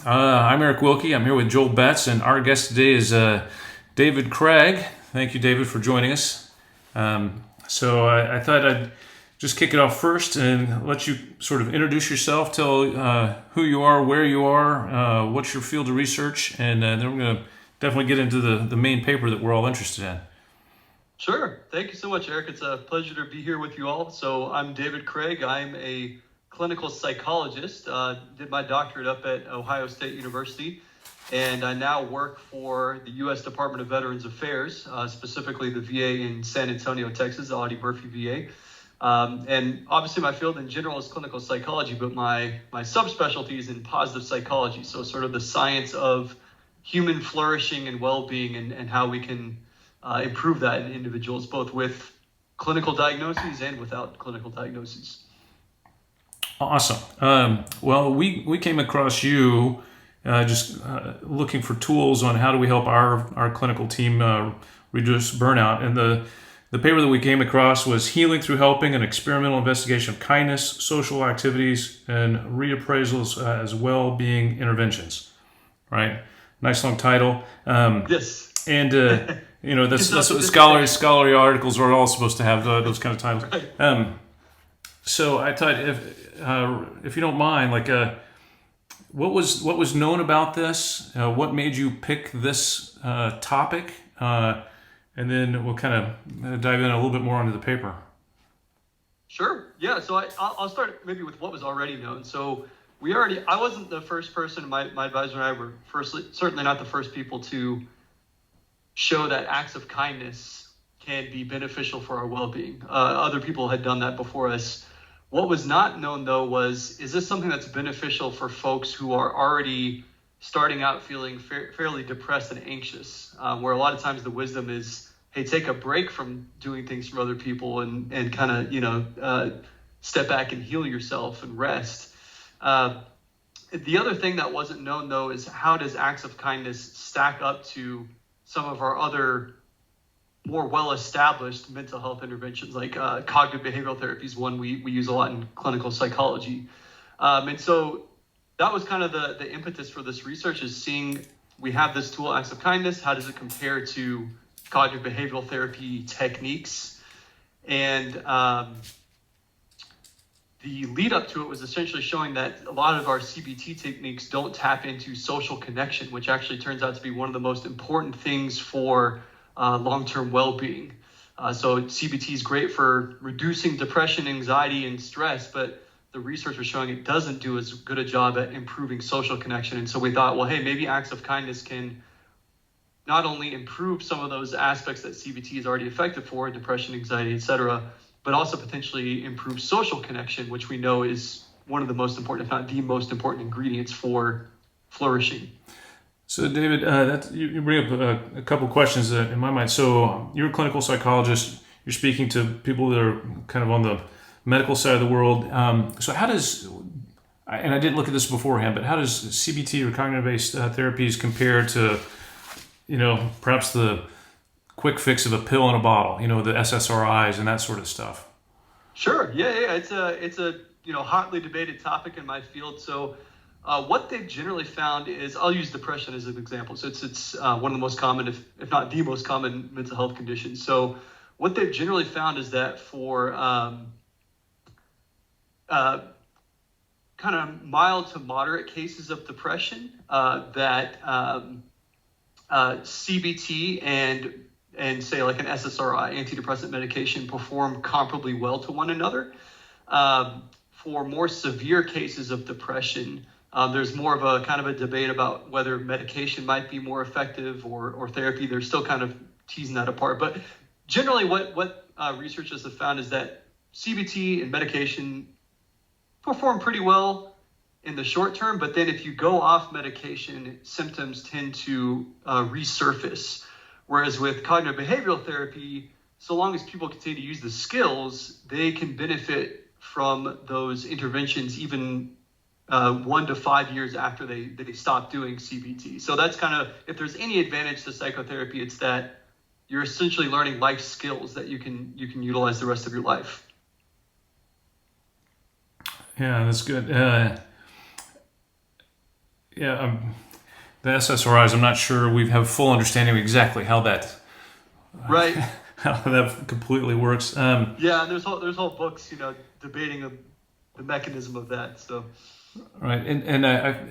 I'm Eric Wilkie. I'm here with Joel Betts, and our guest today is David Gregg. Thank you, David, for joining us. I thought I'd just kick it off first and let you sort of introduce yourself, tell who you are, where you are, what's your field of research, and then we're going to definitely get into the main paper that we're all interested in. Sure. Thank you so much, Eric. It's a pleasure to be here with you all. So I'm David Gregg. I'm a clinical psychologist. Did my doctorate up at Ohio State University, and I now work for the U.S. Department of Veterans Affairs, specifically the VA in San Antonio, Texas, the Audie Murphy VA. And obviously my field in general is clinical psychology, but my subspecialty is in positive psychology. So sort of the science of human flourishing and well-being and how we can improve that in individuals, both with clinical diagnoses and without clinical diagnoses. Awesome. Well, we came across you just looking for tools on how do we help our clinical team reduce burnout. And the paper that we came across was Healing Through Helping, an experimental investigation of kindness, social activities, and reappraisals as well-being interventions. Right? Nice long title. Yes. And that's what scholarly articles are all supposed to have, those kind of titles. Right. So I thought, if you don't mind, what was known about this? What made you pick this topic? And then we'll kind of dive in a little bit more into the paper. Sure. Yeah. So I'll start maybe with what was already known. So I wasn't the first person. My advisor and I were certainly not the first people to show that acts of kindness can be beneficial for our well-being. Other people had done that before us. What was not known, though, is this something that's beneficial for folks who are already starting out feeling fairly depressed and anxious, where a lot of times the wisdom is, hey, take a break from doing things for other people and kind of, step back and heal yourself and rest. The other thing that wasn't known, though, is how does acts of kindness stack up to some of our other more well-established mental health interventions, like cognitive behavioral therapy is one we use a lot in clinical psychology. And so that was kind of the impetus for this research, is seeing we have this tool, acts of kindness. How does it compare to cognitive behavioral therapy techniques? And the lead up to it was essentially showing that a lot of our CBT techniques don't tap into social connection, which actually turns out to be one of the most important things for long-term well-being. So CBT is great for reducing depression, anxiety, and stress, but the research was showing it doesn't do as good a job at improving social connection. And so we thought, well, hey, maybe acts of kindness can not only improve some of those aspects that CBT is already effective for, depression, anxiety, etc., but also potentially improve social connection, which we know is one of the most important, if not the most important ingredients for flourishing. So, David, you bring up a couple questions in my mind. So, you're a clinical psychologist. You're speaking to people that are kind of on the medical side of the world. So, how does, and I didn't look at this beforehand, but how does CBT or cognitive-based therapies compare to, perhaps the quick fix of a pill in a bottle, the SSRIs and that sort of stuff? Sure. Yeah. It's a hotly debated topic in my field. So, what they've generally found is, I'll use depression as an example. So it's one of the most common, if not the most common mental health conditions. So what they've generally found is that for kind of mild to moderate cases of depression, that CBT and say like an SSRI, antidepressant medication, perform comparably well to one another. For more severe cases of depression, there's more of a kind of a debate about whether medication might be more effective or therapy. They're still kind of teasing that apart. But generally what researchers have found is that CBT and medication perform pretty well in the short term. But then if you go off medication, symptoms tend to resurface. Whereas with cognitive behavioral therapy, so long as people continue to use the skills, they can benefit from those interventions even 1 to 5 years after they stop doing CBT. So that's kind of, if there's any advantage to psychotherapy, it's that you're essentially learning life skills that you can utilize the rest of your life. Yeah, that's good. Yeah, the SSRIs, I'm not sure we have full understanding of exactly how that Right. how that completely works. Yeah, and there's whole books, debating the mechanism of that. So. Right, and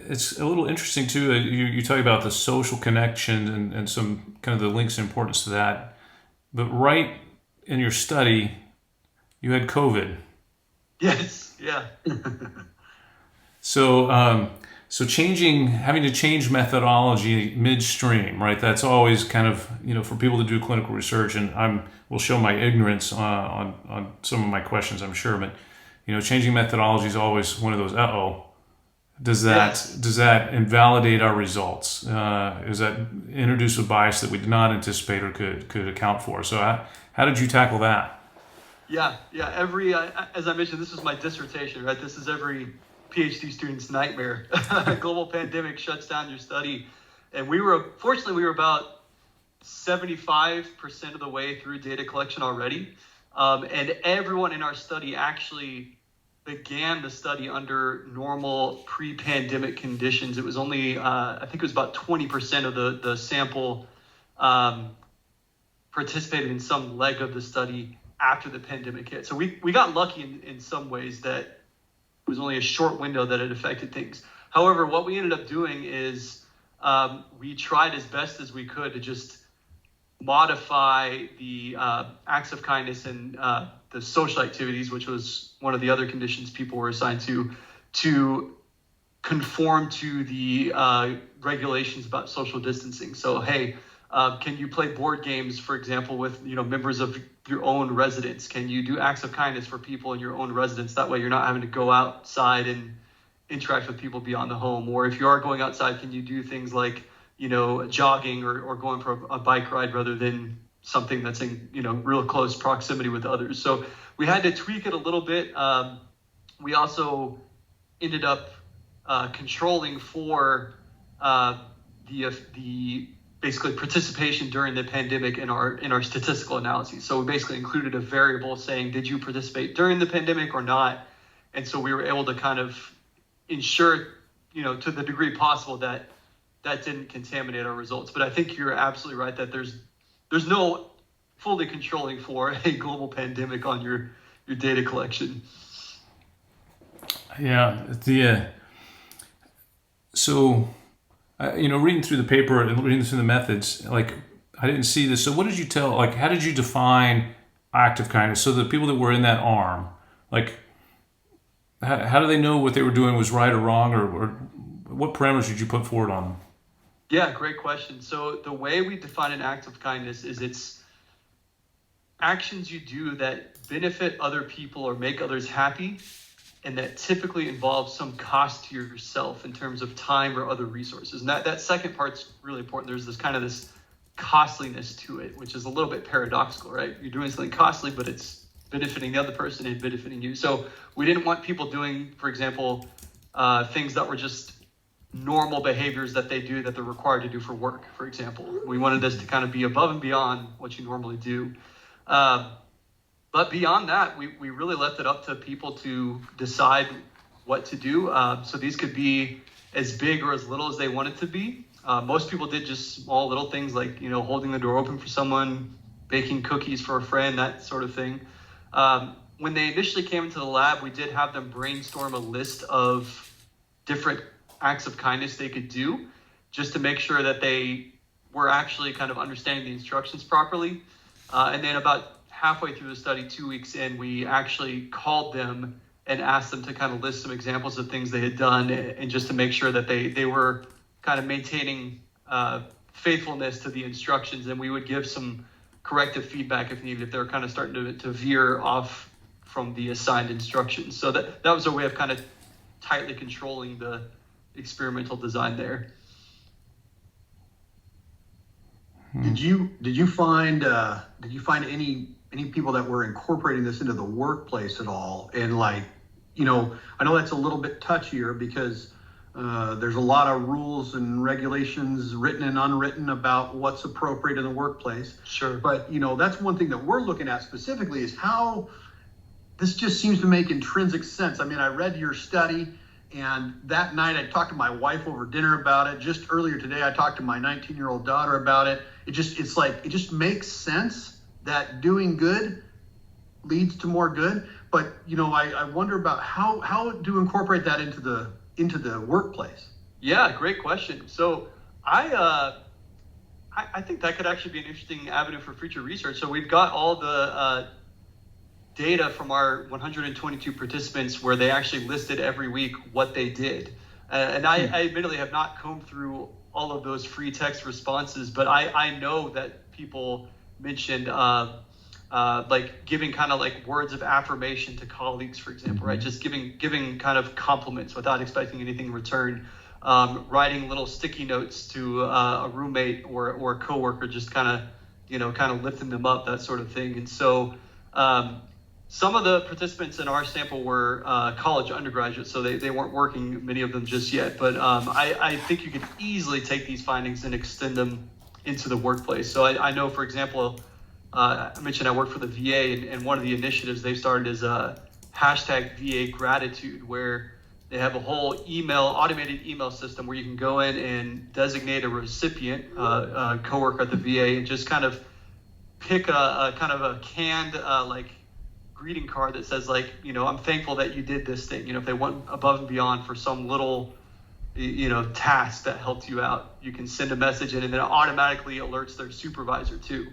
it's a little interesting too. You talk about the social connection and some kind of the links and importance to that. But right in your study, you had COVID. Yes. Yeah. So having to change methodology midstream, right? That's always kind of, for people to do clinical research, and will show my ignorance on some of my questions, I'm sure, but changing methodology is always one of those. Does that invalidate our results? Does that introduce a bias that we did not anticipate or could account for? So how did you tackle that? Yeah. As I mentioned, this is my dissertation, right? This is every PhD student's nightmare. A global pandemic shuts down your study. And fortunately, we were about 75% of the way through data collection already. And everyone in our study actually began the study under normal pre-pandemic conditions. It was only, I think it was about 20% of the sample participated in some leg of the study after the pandemic hit. So we got lucky in some ways that it was only a short window that it affected things. However, what we ended up doing is we tried as best as we could to just modify the acts of kindness and the social activities, which was one of the other conditions people were assigned to conform to the regulations about social distancing. So, hey, can you play board games, for example, with members of your own residence? Can you do acts of kindness for people in your own residence? That way you're not having to go outside and interact with people beyond the home. Or if you are going outside, can you do things like jogging or going for a bike ride rather than something that's in real close proximity with others. So we had to tweak it a little bit. We also ended up controlling for the basically participation during the pandemic in our statistical analyses. So we basically included a variable saying, did you participate during the pandemic or not? And so we were able to kind of ensure, to the degree possible that didn't contaminate our results. But I think you're absolutely right that there's no fully controlling for a global pandemic on your data collection. Yeah. Reading through the paper and reading through the methods, like I didn't see this. So what did you tell? Like, how did you define act of kindness? So the people that were in that arm, like, how do they know what they were doing was right or wrong, or what parameters did you put forward on them? Yeah, great question. So the way we define an act of kindness is it's actions you do that benefit other people or make others happy, and that typically involves some cost to yourself in terms of time or other resources. And that second part's really important. There's this costliness to it, which is a little bit paradoxical, right? You're doing something costly, but it's benefiting the other person and benefiting you. So we didn't want people doing, for example, things that were just normal behaviors that they're required to do for work, for example. We wanted this to kind of be above and beyond what you normally do. But beyond that, we really left it up to people to decide what to do. So these could be as big or as little as they wanted to be. Most people did just small little things like, holding the door open for someone, baking cookies for a friend, that sort of thing. When they initially came into the lab, we did have them brainstorm a list of different acts of kindness they could do just to make sure that they were actually kind of understanding the instructions properly. And then about halfway through the study, 2 weeks in, we actually called them and asked them to kind of list some examples of things they had done, and just to make sure that they were kind of maintaining faithfulness to the instructions. And we would give some corrective feedback if needed, if they were kind of starting to veer off from the assigned instructions. So that was a way of kind of tightly controlling the experimental design there. Did you find any people that were incorporating this into the workplace at all? And I know that's a little bit touchier because there's a lot of rules and regulations, written and unwritten, about what's appropriate in the workplace. Sure. But that's one thing that we're looking at specifically is how this just seems to make intrinsic sense. I mean, I read your study, And that night I talked to my wife over dinner about it. Just earlier today, I talked to my 19-year-old daughter about it. It just makes sense that doing good leads to more good. But, I wonder about how to incorporate that into the workplace. Yeah, great question. So I think that could actually be an interesting avenue for future research. So we've got all the data from our 122 participants where they actually listed every week what they did. And I admittedly have not combed through all of those free text responses, but I know that people mentioned like giving kind of like words of affirmation to colleagues, for example, right? Just giving kind of compliments without expecting anything in return. Writing little sticky notes to a roommate or a coworker, just kind of lifting them up, that sort of thing. And so some of the participants in our sample were college undergraduates, so they weren't working, many of them just yet. But I think you could easily take these findings and extend them into the workplace. So I know, for example, I mentioned I work for the VA, and one of the initiatives they've started is hashtag VA gratitude, where they have a whole automated email system where you can go in and designate a recipient, a coworker at the VA, and just kind of pick a kind of a canned like greeting card that says like, I'm thankful that you did this thing. If they went above and beyond for some little, task that helped you out, you can send a message in, and then it automatically alerts their supervisor too.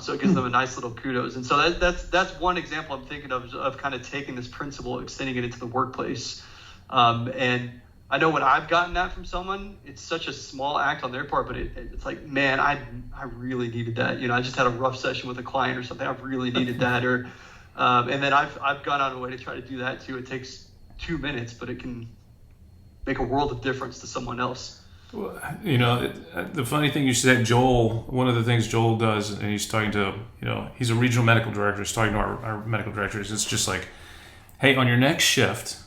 So it gives them a nice little kudos. And so that's one example I'm thinking of kind of taking this principle, extending it into the workplace. And I know when I've gotten that from someone, it's such a small act on their part, but it's like, man, I really needed that. I just had a rough session with a client or something. I really needed that. Or, and then I've gone out of the way to try to do that too. It takes 2 minutes, but it can make a world of difference to someone else. Well, the funny thing you said, Joel, one of the things Joel does, and he's talking to, he's a regional medical director, he's talking to our medical directors. It's just like, hey, on your next shift,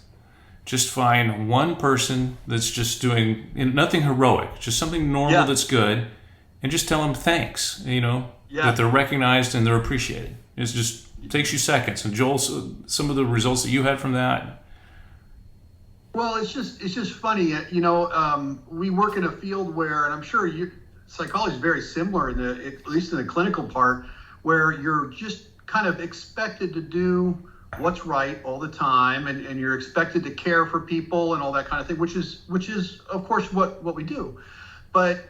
just find one person that's just doing nothing heroic, just something normal that's good, and just tell them thanks, that they're recognized and they're appreciated. It just takes you seconds. And Joel, some of the results that you had from that. Well, it's just funny, we work in a field where, and I'm sure psychology is very similar at least in the clinical part, where you're just kind of expected to do what's right all the time, and you're expected to care for people and all that kind of thing, which is of course what we do. But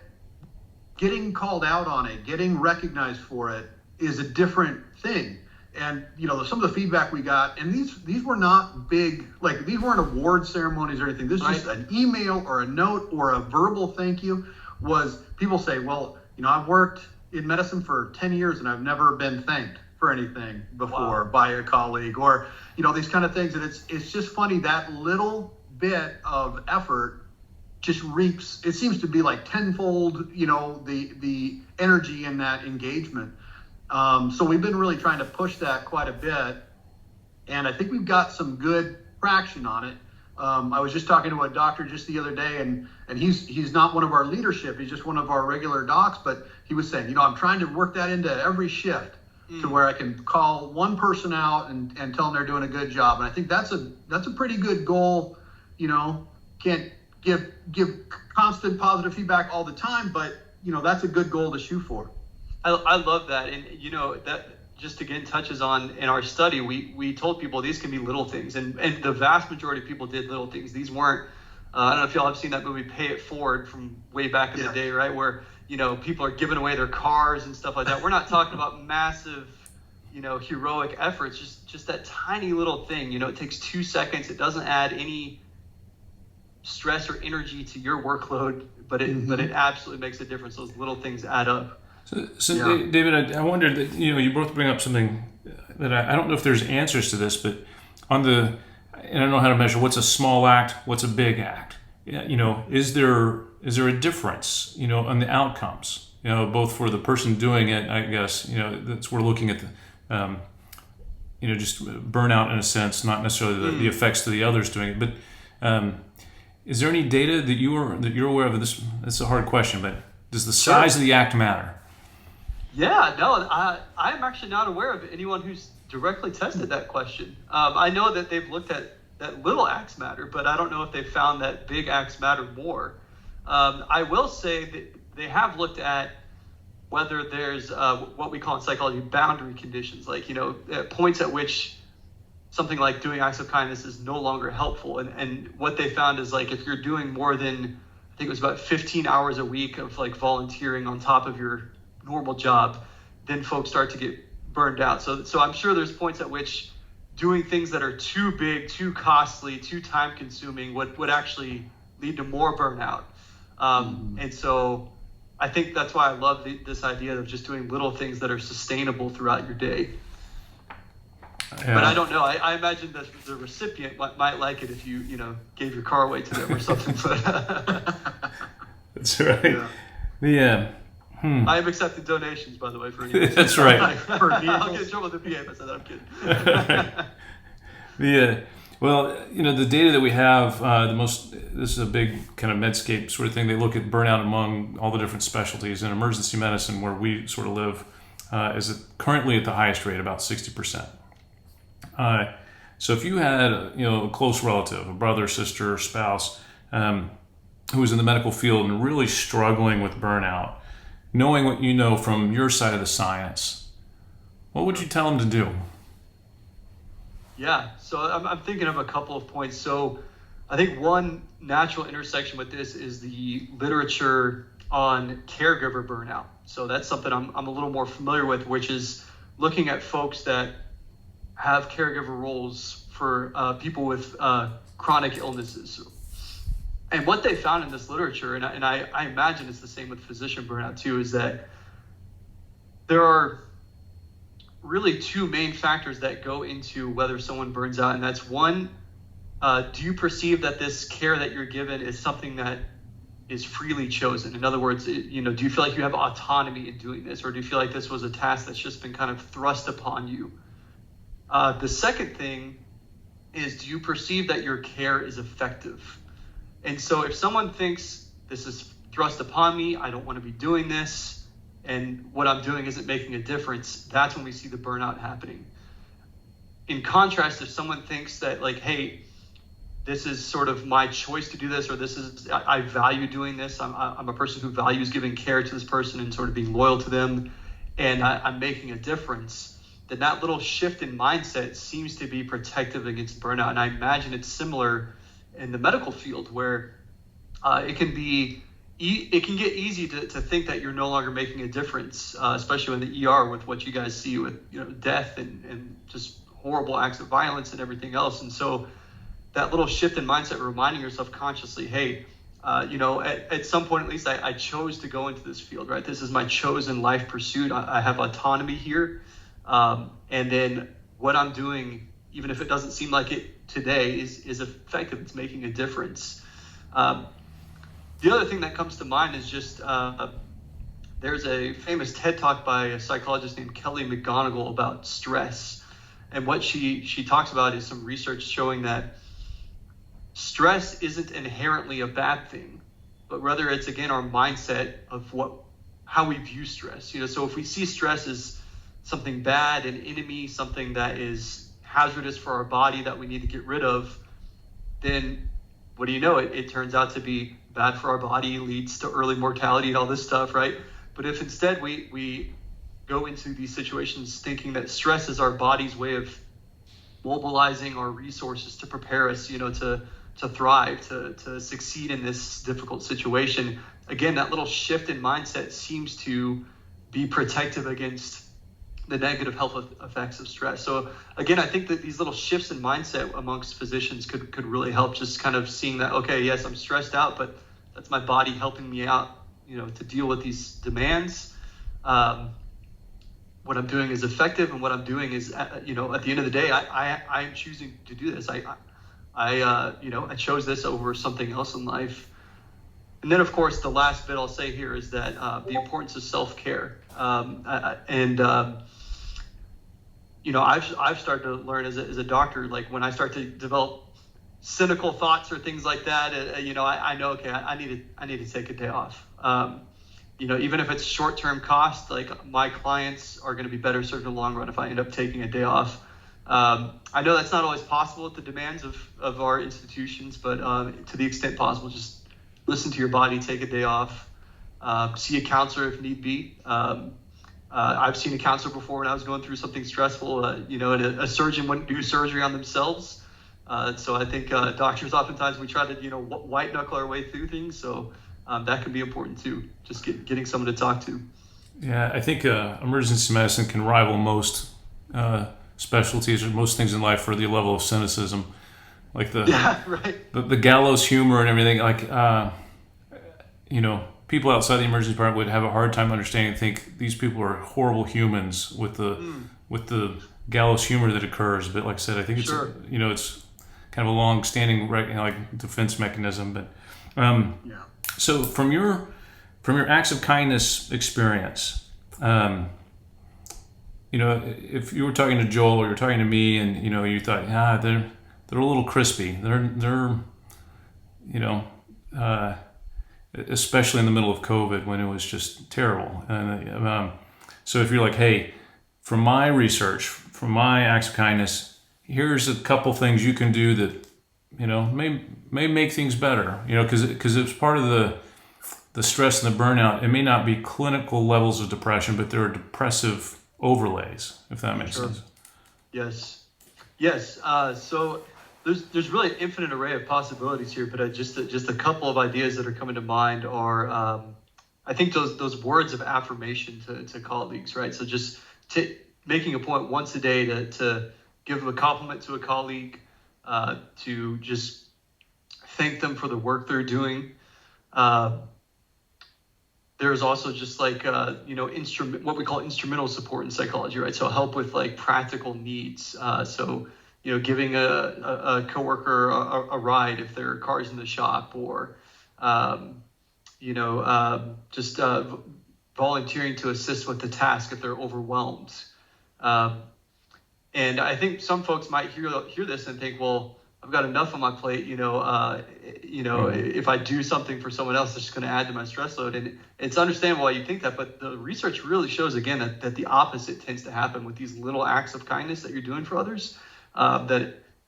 getting called out on it, getting recognized for it is a different thing. And some of the feedback we got, and these were not big, like these weren't award ceremonies or anything. This is just an email or a note or a verbal thank you. Was people say, well, I've worked in medicine for 10 years and I've never been thanked for anything before by a colleague, or these kind of things. And it's just funny, that little bit of effort just reaps, it seems to be like tenfold, the energy in that engagement. So we've been really trying to push that quite a bit, and I think we've got some good traction on it. I was just talking to a doctor just the other day, and he's not one of our leadership, he's just one of our regular docs, but he was saying, I'm trying to work that into every shift to where I can call one person out and tell them they're doing a good job. And I think that's a pretty good goal. Can't give constant positive feedback all the time, but that's a good goal to shoot for. I love that. And, that just again touches on, in our study, we told people these can be little things. And the vast majority of people did little things. These weren't, I don't know if y'all have seen that movie Pay It Forward from way back in the day, right? Where, people are giving away their cars and stuff like that. We're not talking about massive, heroic efforts, just that tiny little thing. It takes 2 seconds. It doesn't add any stress or energy to your workload, but it absolutely makes a difference. Those little things add up. So David, I wondered that you both bring up something that I don't know if there's answers to this, but and I don't know how to measure what's a small act, what's a big act. Is there a difference on the outcomes? Both for the person doing it, I guess. That's we're looking at the just burnout in a sense, not necessarily the effects to the others doing it, but. Is there any data that you're aware of? This it's a hard question, but does the size of the act matter? Yeah, no, I'm actually not aware of anyone who's directly tested that question. I know that they've looked at that little acts matter, but I don't know if they found that big acts matter more. I will say that they have looked at whether there's what we call in psychology boundary conditions, like, points at which something like doing acts of kindness is no longer helpful. And what they found is, like, if you're doing more than, I think it was about 15 hours a week of like volunteering on top of your normal job, then folks start to get burned out. So I'm sure there's points at which doing things that are too big, too costly, too time consuming would actually lead to more burnout. And so I think that's why I love this idea of just doing little things that are sustainable throughout your day. Yeah. But I don't know. I imagine that the recipient might like it if you gave your car away to them or something. That's right. Yeah. I have accepted donations, by the way, for you. That's right. I'll get in trouble with the PA if I said that. I'm kidding. Well, the data that we have, this is a big kind of Medscape sort of thing. They look at burnout among all the different specialties. In emergency medicine, where we sort of live, is currently at the highest rate, about 60%. So if you had, a close relative, a brother, sister, spouse, who was in the medical field and really struggling with burnout, knowing what you know from your side of the science, what would you tell them to do? Yeah, so I'm thinking of a couple of points. So I think one natural intersection with this is the literature on caregiver burnout. So that's something I'm a little more familiar with, which is looking at folks that have caregiver roles for people with chronic illnesses. And what they found in this literature, and I imagine it's the same with physician burnout too, is that there are really two main factors that go into whether someone burns out. And that's one, do you perceive that this care that you're given is something that is freely chosen? In other words, do you feel like you have autonomy in doing this, or do you feel like this was a task that's just been kind of thrust upon you? The second thing is, do you perceive that your care is effective? And so if someone thinks this is thrust upon me, I don't want to be doing this, and what I'm doing isn't making a difference, that's when we see the burnout happening. In contrast, if someone thinks that, like, hey, this is sort of my choice to do this, or I value doing this, I'm a person who values giving care to this person and sort of being loyal to them, and I'm making a difference, then that little shift in mindset seems to be protective against burnout. And I imagine it's similar in the medical field, where it can get easy to think that you're no longer making a difference, especially in the ER with what you guys see with death and just horrible acts of violence and everything else. And so that little shift in mindset, reminding yourself consciously, hey, at some point at least, I chose to go into this field, right? This is my chosen life pursuit. I have autonomy here. And then what I'm doing, even if it doesn't seem like it today, is effective. It's making a difference. The other thing that comes to mind is just there's a famous TED Talk by a psychologist named Kelly McGonigal about stress. And what she talks about is some research showing that stress isn't inherently a bad thing, but rather it's, again, our mindset of how we view stress. So if we see stress as something bad, an enemy, something that is hazardous for our body that we need to get rid of, then what do you know? It turns out to be bad for our body, leads to early mortality and all this stuff, right? But if instead we go into these situations thinking that stress is our body's way of mobilizing our resources to prepare us, to thrive, to succeed in this difficult situation, again, that little shift in mindset seems to be protective against the negative health effects of stress. So again, I think that these little shifts in mindset amongst physicians could really help, just kind of seeing that, okay, yes, I'm stressed out, but that's my body helping me out, to deal with these demands. What I'm doing is effective, and what I'm doing is, at the end of the day, I am choosing to do this. I chose this over something else in life. And then, of course, the last bit I'll say here is that the importance of self-care. I've started to learn as a doctor, like when I start to develop cynical thoughts or things like that, I know, okay, I need to take a day off. Even if it's short-term cost, like my clients are going to be better served in the long run if I end up taking a day off. I know that's not always possible at the demands of our institutions, but to the extent possible, just listen to your body, take a day off, see a counselor if need be. I've seen a counselor before when I was going through something stressful, and a surgeon wouldn't do surgery on themselves. So I think doctors, oftentimes we try to, white knuckle our way through things. So that can be important too, just getting someone to talk to. Yeah, I think emergency medicine can rival most specialties or most things in life for the level of cynicism, like the gallows humor and everything. Like, people outside the emergency department would have a hard time understanding and think these people are horrible humans with the gallows humor that occurs. But like I said, I think it's it's kind of a long-standing defense mechanism. But so from your acts of kindness experience, if you were talking to Joel or you're talking to me, and you thought, they're a little crispy. They're especially in the middle of COVID when it was just terrible. And so if you're like, hey, from my research, from my acts of kindness, here's a couple things you can do that may make things better. Because it's part of the stress and the burnout. It may not be clinical levels of depression, but there are depressive overlays, if that makes sense. Yes. So there's really an infinite array of possibilities here, but just a couple of ideas that are coming to mind are, I think those words of affirmation to colleagues, right? So just making a point once a day to give a compliment to a colleague, to just thank them for the work they're doing. There's also just what we call instrumental support in psychology, right? So help with practical needs. So giving a coworker a ride if their car's in the shop, or just volunteering to assist with the task if they're overwhelmed. And I think some folks might hear this and think, well, I've got enough on my plate, if I do something for someone else, it's just going to add to my stress load. And it's understandable why you think that, but the research really shows, again, that the opposite tends to happen with these little acts of kindness that you're doing for others, that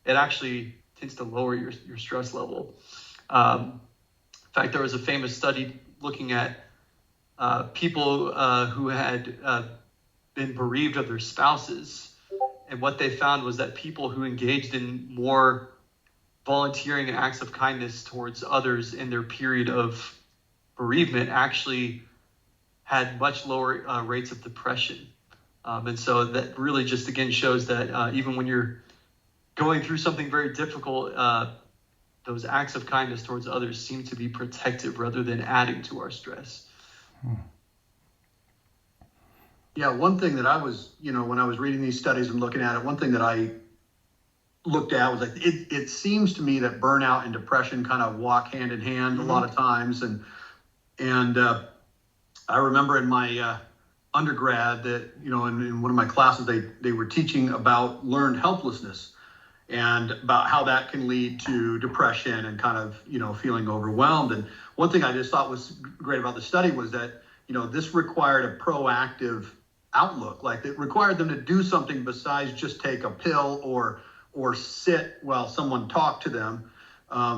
it actually tends to lower your stress level. In fact, there was a famous study looking at people who had been bereaved of their spouses. And what they found was that people who engaged in more volunteering and acts of kindness towards others in their period of bereavement actually had much lower rates of depression. And so that really just, again, shows that even when you're going through something very difficult, those acts of kindness towards others seem to be protective rather than adding to our stress. Yeah, one thing that I was, when I was reading these studies and looking at it, one thing that I looked at was it seems to me that burnout and depression kind of walk hand in hand a lot of times. And I remember in my undergrad that, in one of my classes, they were teaching about learned helplessness and about how that can lead to depression and kind of, feeling overwhelmed. And one thing I just thought was great about the study was that, this required a proactive outlook. Like, it required them to do something besides just take a pill or sit while someone talked to them.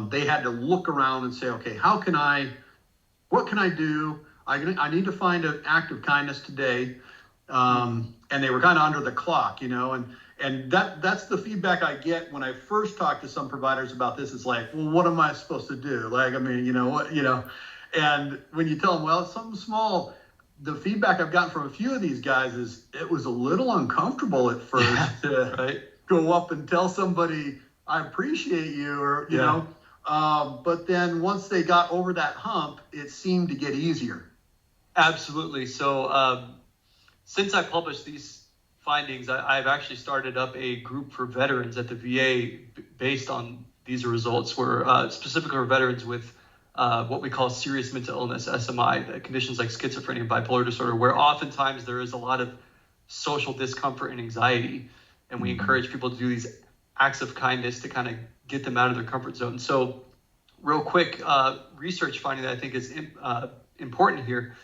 They had to look around and say, okay, what can I do? I need to find an act of kindness today. And they were kind of under the clock, and that's the feedback I get when I first talk to some providers about this. It's like, well, what am I supposed to do? And when you tell them, well, it's something small, the feedback I've gotten from a few of these guys is it was a little uncomfortable at first to go up and tell somebody, I appreciate you, or, you know, but then once they got over that hump, it seemed to get easier. Absolutely. So since I published these findings, I've actually started up a group for veterans at the VA based on these results, where specifically for veterans with what we call serious mental illness, SMI, conditions like schizophrenia and bipolar disorder, where oftentimes there is a lot of social discomfort and anxiety. And we encourage people to do these acts of kindness to kind of get them out of their comfort zone. So real quick, research finding that I think is important here.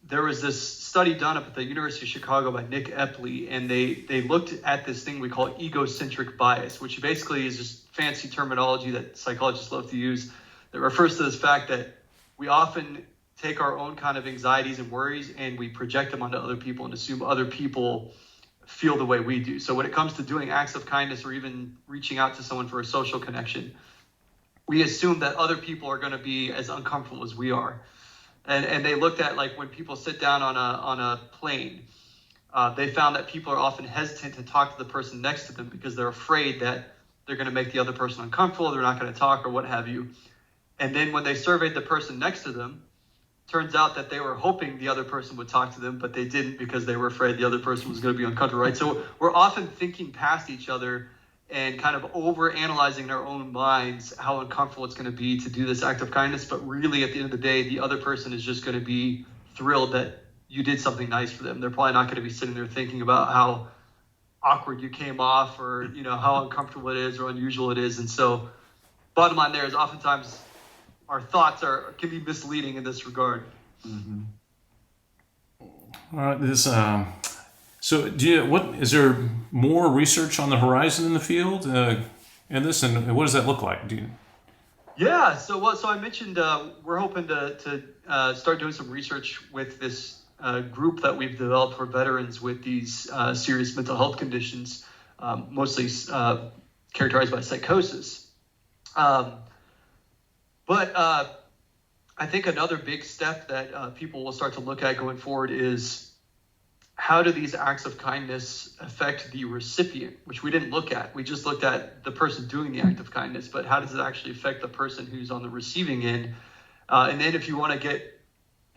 there was this study done up at the University of Chicago by Nick Epley, and they looked at this thing we call egocentric bias, which basically is just fancy terminology that psychologists love to use that refers to this fact that we often take our own kind of anxieties and worries and we project them onto other people and assume other people feel the way we do. So when it comes to doing acts of kindness or even reaching out to someone for a social connection, we assume that other people are going to be as uncomfortable as we are. And they looked at, like, when people sit down on a plane, they found that people are often hesitant to talk to the person next to them because they're afraid that they're going to make the other person uncomfortable, they're not going to talk or what have you. And then when they surveyed the person next to them, turns out that they were hoping the other person would talk to them, but they didn't because they were afraid the other person was going to be uncomfortable, right? So we're often thinking past each other and kind of over-analyzing in our own minds how uncomfortable it's going to be to do this act of kindness. But really, at the end of the day, the other person is just going to be thrilled that you did something nice for them. They're probably not going to be sitting there thinking about how awkward you came off or, you know, how uncomfortable it is or unusual it is. And so bottom line there is oftentimes our thoughts can be misleading in this regard. Mm-hmm. All right. So is there more research on the horizon in the field in this, and what does that look like? Yeah. So I mentioned we're hoping to start doing some research with this group that we've developed for veterans with these serious mental health conditions, mostly characterized by psychosis. But I think another big step that people will start to look at going forward is how do these acts of kindness affect the recipient, which we didn't look at. We just looked at the person doing the act of kindness, but how does it actually affect the person who's on the receiving end? And then if you want to get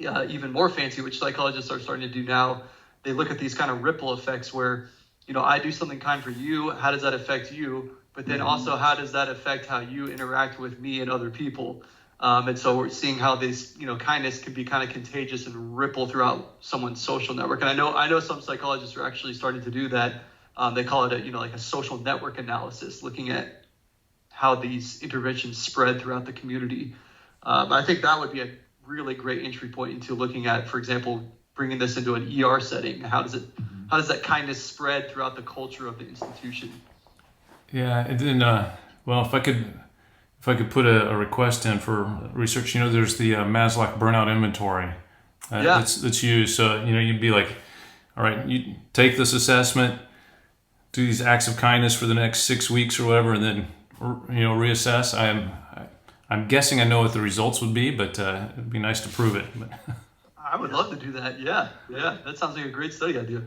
even more fancy, which psychologists are starting to do now, they look at these kind of ripple effects where, you know, I do something kind for you. How does that affect you? But then also, how does that affect how you interact with me and other people? And so we're seeing how this, you know, kindness can be kind of contagious and ripple throughout someone's social network. And I know some psychologists are actually starting to do that. They call it like a social network analysis, looking at how these interventions spread throughout the community. I think that would be a really great entry point into looking at, for example, bringing this into an ER setting. How does that kindness spread throughout the culture of the institution? Yeah, and then if I could put a request in for research, you know, there's the Maslow Burnout Inventory that's used. So, you know, you'd be like, all right, you take this assessment, do these acts of kindness for the next 6 weeks or whatever, and then, you know, reassess. I'm guessing I know what the results would be, but it'd be nice to prove it. But I would love to do that. Yeah, that sounds like a great study idea.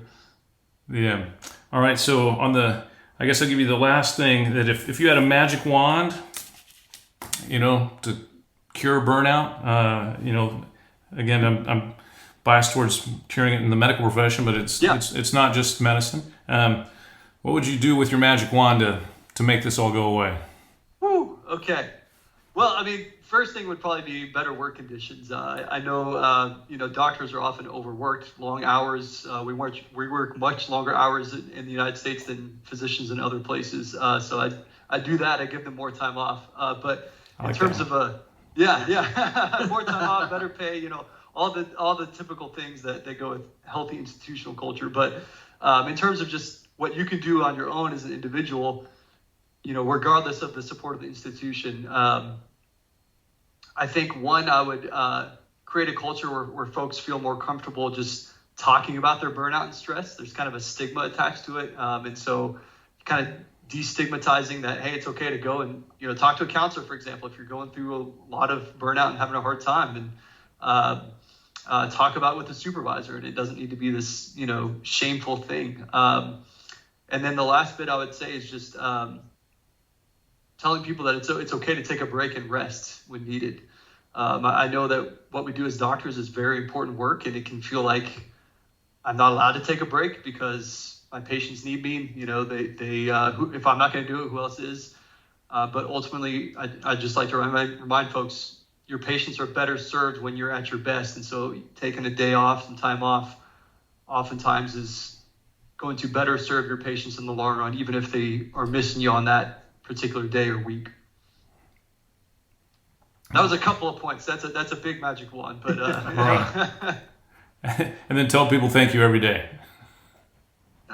Yeah. All right. So I guess I'll give you the last thing, that if you had a magic wand, you know, to cure burnout, you know, again, I'm biased towards curing it in the medical profession, but it's not just medicine. What would you do with your magic wand to make this all go away? Woo, okay. Well, I mean, first thing would probably be better work conditions. I know, you know, doctors are often overworked, long hours. We work much longer hours in the United States than physicians in other places. So I do that. I give them more time off. But in terms of more time off, better pay, you know, all the typical things that go with healthy institutional culture. But in terms of just what you can do on your own as an individual, you know, regardless of the support of the institution, I think I would create a culture where folks feel more comfortable just talking about their burnout and stress. There's kind of a stigma attached to it. And so kind of destigmatizing that, hey, it's okay to go and, you know, talk to a counselor, for example, if you're going through a lot of burnout and having a hard time, and talk about it with the supervisor. And it doesn't need to be this, you know, shameful thing. And then the last bit I would say is just telling people that it's okay to take a break and rest when needed. I know that what we do as doctors is very important work, and it can feel like I'm not allowed to take a break because my patients need me. You know, if I'm not going to do it, who else is? But ultimately, I just like to remind folks, your patients are better served when you're at your best. And so taking a day off, some time off, oftentimes is going to better serve your patients in the long run, even if they are missing you on that particular day or week. That was a couple of points. That's a big magic wand, but and then tell people thank you every day.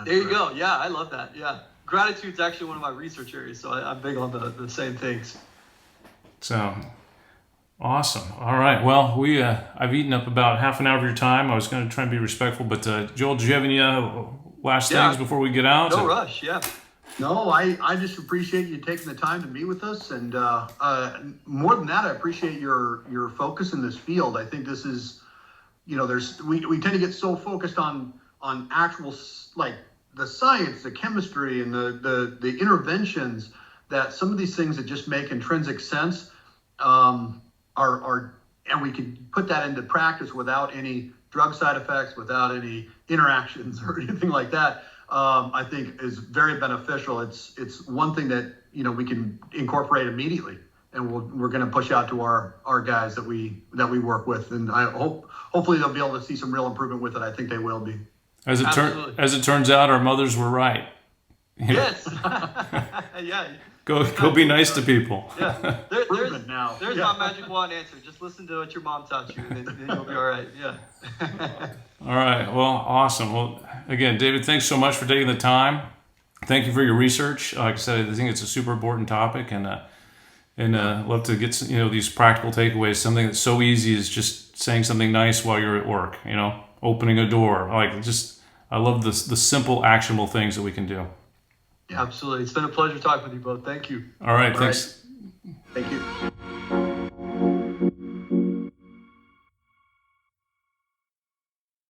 There you go. Yeah, I love that. Yeah. Gratitude's actually one of my research areas, so I'm big on the same things. So awesome. All right. Well, I've eaten up about half an hour of your time. I was going to try and be respectful, but Joel, do you have any last things before we get out? No rush. Yeah. No, I just appreciate you taking the time to meet with us, and more than that, I appreciate your focus in this field. I think this is, we tend to get so focused on actual, like, the science, the chemistry, and the interventions, that some of these things that just make intrinsic sense are and we can put that into practice without any drug side effects, without any interactions or anything like that. I think is very beneficial. It's one thing that we can incorporate immediately, and we're going to push out to our guys that we work with, and I hopefully they'll be able to see some real improvement with it. I think they will be. As it turns out, our mothers were right. Yes. Yeah. Go be nice to people. Yeah. There's Yeah. my magic wand answer. Just listen to what your mom taught you, and then you'll be all right. Yeah. All right. Well, awesome. Well, again, David, thanks so much for taking the time. Thank you for your research. Like I said, I think it's a super important topic, and love to get these practical takeaways. Something that's so easy is just saying something nice while you're at work. Opening a door. I love the simple, actionable things that we can do. Yeah, absolutely. It's been a pleasure talking with you both. Thank you. All right. Thanks. Thank you.